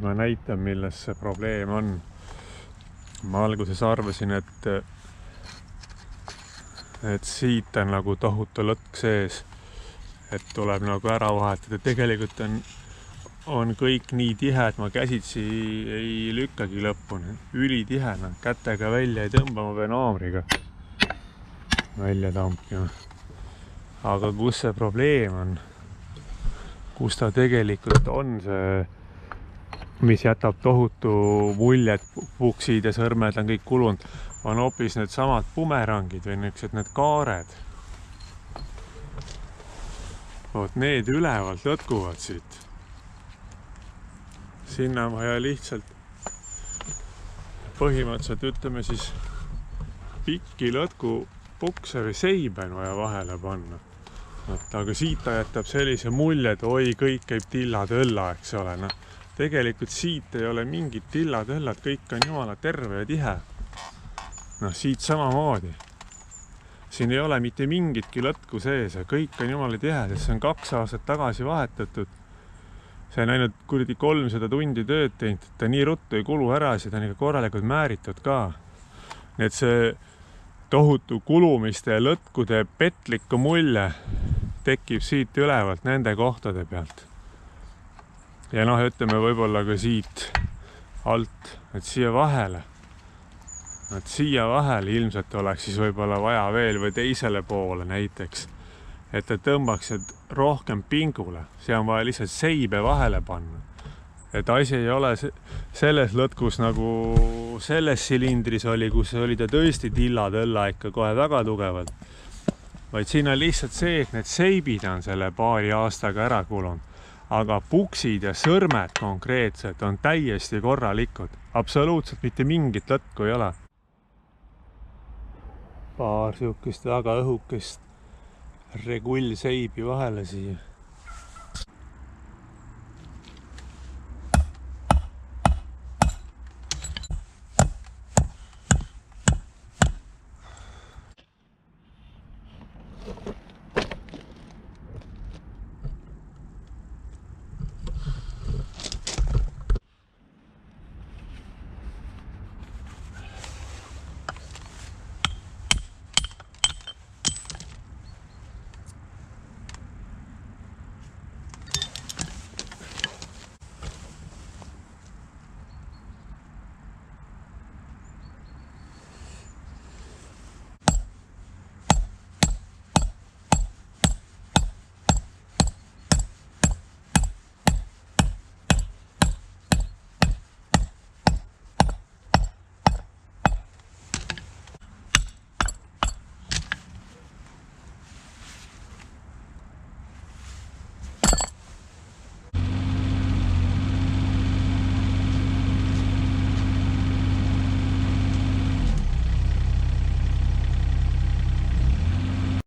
nüüd ma näitan, milles see probleem on. Ma alguses arvasin, et siit on nagu tohutu lõtk sees, et tuleb nagu ära vahetada. Tegelikult on kõik nii tihe, et ma käsitsi ei lükkagi lõpuni. Ülitihe, kätega välja ei tõmba, ma pean haamriga välja tampima. Aga kus see probleem on? Kus ta tegelikult on see, mis jätab tohutu mulje, et puksid ja sõrmed on kõik kulunud, on hoopis need samad bumerangid või niisugused need kaared. Vot need ülevalt lõtkuvad siit. Sinna on vaja lihtsalt põhimõtteliselt, ütleme siis, pikki lõtku pukse või seibe on vaja vahele panna. Aga siit ta jätab sellise mulje, et oi, kõik käib tilla-tõlla, eks ole. Tegelikult siit ei ole mingit tilla-tõllat, kõik on jumala terve ja tihe. Siit samamoodi. Siin ei ole mitte mingitki lõtku sees ja kõik on jumala tihe, sest see on 2 aastat tagasi vahetatud. See on ainult 300 tundi tööd teinud, ta nii ruttu ei kulu ära, seda on ikka korralikult määritud ka. Nii et see tohutu kulumiste ja lõtkude petliku mulje tekib siit ülevalt nende kohtade pealt. Ja ütleme võib-olla ka siit alt, et siia vahele. Siia vahele ilmselt oleks siis võib-olla vaja veel või teisele poole näiteks, et ta tõmbaks rohkem pingule. See on vaja lihtsalt seibe vahele panna. Et asi ei ole selles lõtkus nagu selles silindris oli, kus oli ta tõesti tilla-tõlla ikka kohe väga tugevalt. Vaid siin on lihtsalt see, et need seibid on selle paari aastaga ära kulunud. Aga puksid ja sõrmed konkreetselt on täiesti korralikud. Absoluutselt mitte mingit lõtku ei ole. Paar sihukest väga õhukest regulseibi vahele siia.